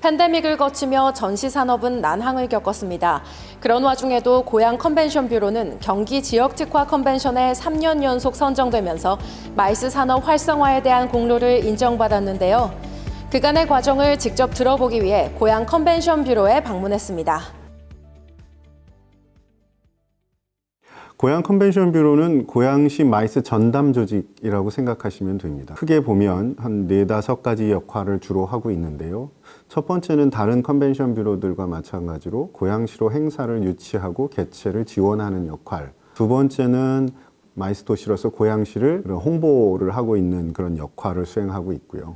팬데믹을 거치며 전시 산업은 난항을 겪었습니다. 그런 와중에도 고양 컨벤션 뷰로는 경기 지역 특화 컨벤션에 3년 연속 선정되면서 마이스 산업 활성화에 대한 공로를 인정받았는데요. 그간의 과정을 직접 들어보기 위해 고양 컨벤션 뷰로에 방문했습니다. 고양 컨벤션 뷰로는 고양시 마이스 전담 조직이라고 생각하시면 됩니다. 크게 보면 한 4-5가지 역할을 주로 하고 있는데요. 첫 번째는 다른 컨벤션 뷰로들과 마찬가지로 고양시로 행사를 유치하고 개최를 지원하는 역할. 두 번째는 마이스 도시로서 고양시를 홍보를 하고 있는 그런 역할을 수행하고 있고요.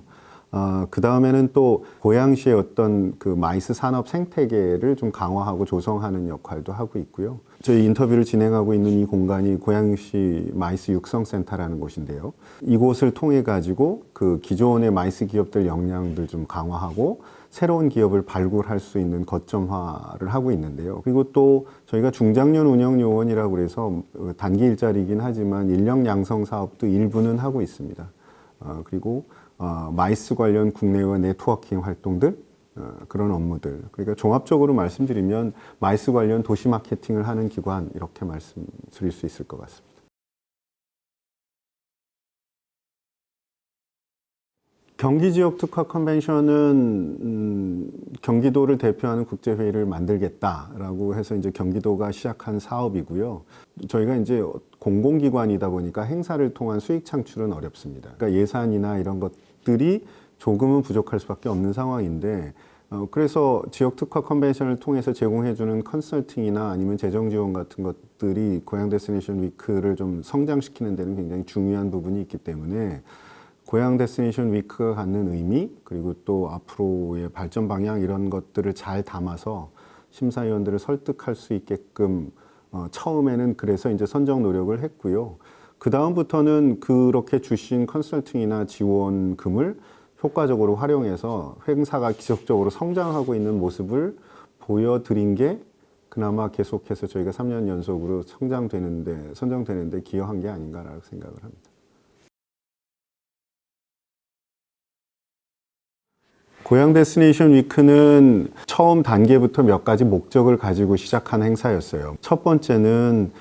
그 다음에는 또 고양시의 어떤 그 마이스 산업 생태계를 좀 강화하고 조성하는 역할도 하고 있고요. 저희 인터뷰를 진행하고 있는 이 공간이 고양시 마이스 육성센터라는 곳인데요. 이곳을 통해 가지고 그 기존의 마이스 기업들 역량들 좀 강화하고 새로운 기업을 발굴할 수 있는 거점화를 하고 있는데요. 그리고 또 저희가 중장년 운영 요원이라고 해서 단기 일자리이긴 하지만 인력 양성 사업도 일부는 하고 있습니다. 그리고 마이스 관련 국내외 네트워킹 활동들, 그런 업무들. 그러니까 종합적으로 말씀드리면 마이스 관련 도시 마케팅을 하는 기관, 이렇게 말씀드릴 수 있을 것 같습니다. 경기 지역 특화 컨벤션은 경기도를 대표하는 국제회의를 만들겠다라고 해서 이제 경기도가 시작한 사업이고요. 저희가 이제 공공기관이다 보니까 행사를 통한 수익 창출은 어렵습니다. 그러니까 예산이나 이런 것들이 조금은 부족할 수밖에 없는 상황인데, 그래서 지역 특화 컨벤션을 통해서 제공해주는 컨설팅이나 아니면 재정 지원 같은 것들이 고양 데스티네이션 위크를 좀 성장시키는 데는 굉장히 중요한 부분이 있기 때문에 고양 데스티네이션 위크가 갖는 의미, 그리고 또 앞으로의 발전 방향, 이런 것들을 잘 담아서 심사위원들을 설득할 수 있게끔 처음에는 그래서 이제 선정 노력을 했고요. 그 다음부터는 그렇게 주신 컨설팅이나 지원금을 효과적으로 활용해서 행사가 지속적으로 성장하고 있는 모습을 보여드린 게 그나마 계속해서 저희가 3년 연속으로 선정되는데 기여한 게 아닌가라고 생각을 합니다. 고양 데스티네이션 위크는 처음 단계부터 몇 가지 목적을 가지고 시작한 행사였어요. 첫 번째는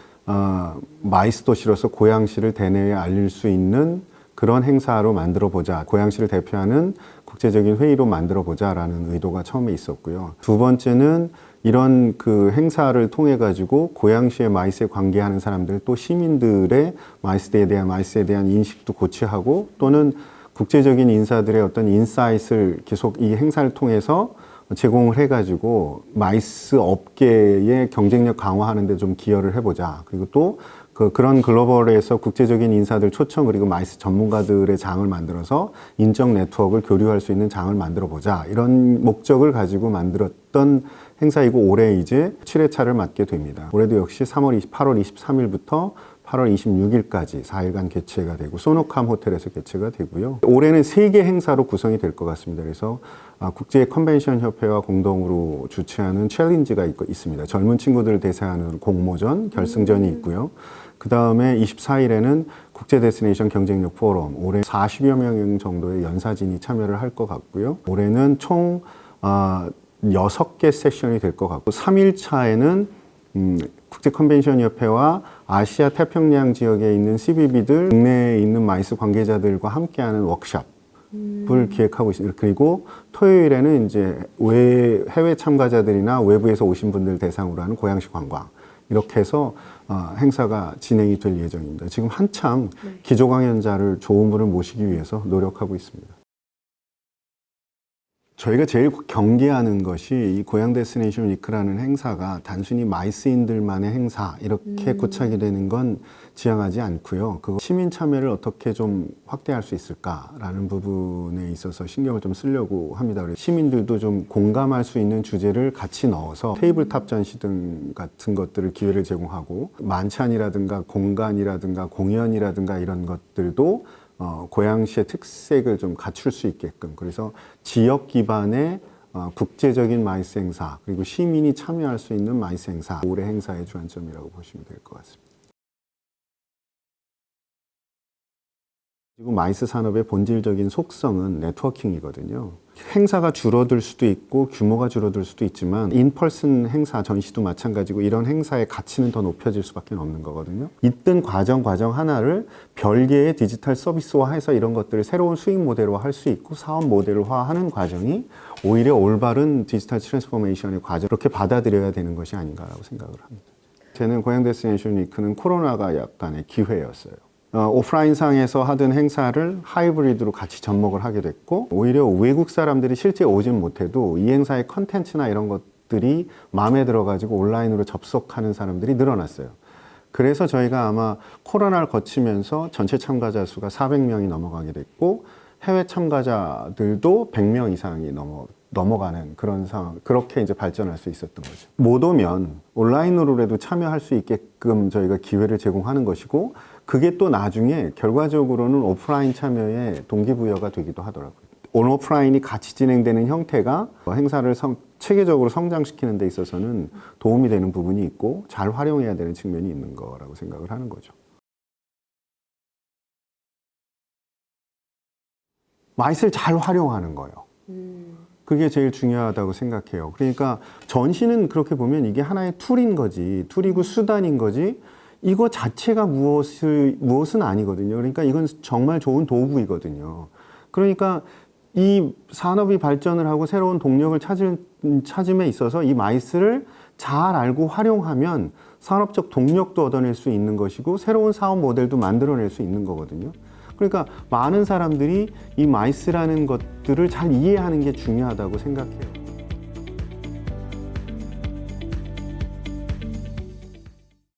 마이스 도시로서 고양시를 대내에 알릴 수 있는 그런 행사로 만들어보자. 고양시를 대표하는 국제적인 회의로 만들어보자라는 의도가 처음에 있었고요. 두 번째는 이런 그 행사를 통해 가지고 고양시의 마이스에 관계하는 사람들, 또 시민들의 마이스에 대한 인식도 고취하고, 또는 국제적인 인사들의 어떤 인사이트를 계속 이 행사를 통해서 제공을 해가지고 마이스 업계의 경쟁력 강화하는 데 좀 기여를 해보자. 그리고 또 그런 글로벌에서 국제적인 인사들 초청, 그리고 마이스 전문가들의 장을 만들어서 인적 네트워크를 교류할 수 있는 장을 만들어 보자. 이런 목적을 가지고 만들었던 행사이고, 올해 이제 7회차를 맞게 됩니다. 올해도 역시 8월 23일부터 8월 26일까지 4일간 개최가 되고, 소노캄 호텔에서 개최가 되고요. 올해는 3개 행사로 구성이 될 것 같습니다. 그래서 국제 컨벤션 협회와 공동으로 주최하는 챌린지가 있습니다. 젊은 친구들을 대상하는 공모전, 결승전이 있고요. 그 다음에 24일에는 국제 데스티네이션 경쟁력 포럼, 올해 40여 명 정도의 연사진이 참여를 할 것 같고요. 올해는 총 6개 세션이 될 것 같고, 3일차에는 국제 컨벤션 협회와 아시아 태평양 지역에 있는 CBB들, 국내에 있는 마이스 관계자들과 함께하는 워크숍을 기획하고 있습니다. 그리고 토요일에는 이제 해외 참가자들이나 외부에서 오신 분들 대상으로 하는 고양시 관광, 이렇게 해서 행사가 진행이 될 예정입니다. 지금 한참 기조 강연자를 좋은 분을 모시기 위해서 노력하고 있습니다. 저희가 제일 경계하는 것이 이 고양 데스티네이션 위크라는 행사가 단순히 마이스인들만의 행사, 이렇게 고착이 되는 건 지향하지 않고요. 그 시민 참여를 어떻게 좀 확대할 수 있을까라는 부분에 있어서 신경을 좀 쓰려고 합니다. 시민들도 좀 공감할 수 있는 주제를 같이 넣어서 테이블탑 전시 등 같은 것들을 기회를 제공하고, 만찬이라든가 공간이라든가 공연이라든가 이런 것들도 고양시의 특색을 좀 갖출 수 있게끔, 그래서 지역 기반의 국제적인 마이스 행사, 그리고 시민이 참여할 수 있는 마이스 행사, 올해 행사의 주안점이라고 보시면 될 것 같습니다. 지금 마이스 산업의 본질적인 속성은 네트워킹이거든요. 행사가 줄어들 수도 있고 규모가 줄어들 수도 있지만 인펄슨 행사, 전시도 마찬가지고 이런 행사의 가치는 더 높여질 수밖에 없는 거거든요. 있던 과정 하나를 별개의 디지털 서비스화해서 이런 것들을 새로운 수익 모델로 할 수 있고 사업 모델화하는 과정이 오히려 올바른 디지털 트랜스포메이션의 과정, 그렇게 받아들여야 되는 것이 아닌가라고 생각을 합니다. 저는 고양 데스티네이션 위크는 코로나가 약간의 기회였어요. 오프라인상에서 하던 행사를 하이브리드로 같이 접목을 하게 됐고 오히려 외국 사람들이 실제 오진 못해도 이 행사의 컨텐츠나 이런 것들이 마음에 들어가지고 온라인으로 접속하는 사람들이 늘어났어요. 그래서 저희가 아마 코로나를 거치면서 전체 참가자 수가 400명이 넘어가게 됐고 해외 참가자들도 100명 이상이 넘어가는 그런 상황, 그렇게 이제 발전할 수 있었던 거죠. 못 오면 온라인으로라도 참여할 수 있게끔 저희가 기회를 제공하는 것이고 그게 또 나중에 결과적으로는 오프라인 참여의 동기부여가 되기도 하더라고요. 온오프라인이 같이 진행되는 형태가 행사를 체계적으로 성장시키는 데 있어서는 도움이 되는 부분이 있고 잘 활용해야 되는 측면이 있는 거라고 생각을 하는 거죠. 마이스를 잘 활용하는 거예요. 그게 제일 중요하다고 생각해요. 그러니까 전시는 그렇게 보면 이게 하나의 툴인 거지, 툴이고 수단인 거지, 이거 자체가 무엇은 아니거든요. 그러니까 이건 정말 좋은 도구이거든요. 그러니까 이 산업이 발전을 하고 새로운 동력을 찾음에 있어서 이 마이스를 잘 알고 활용하면 산업적 동력도 얻어낼 수 있는 것이고 새로운 사업 모델도 만들어낼 수 있는 거거든요. 그러니까 많은 사람들이 이 마이스라는 것들을 잘 이해하는 게 중요하다고 생각해요.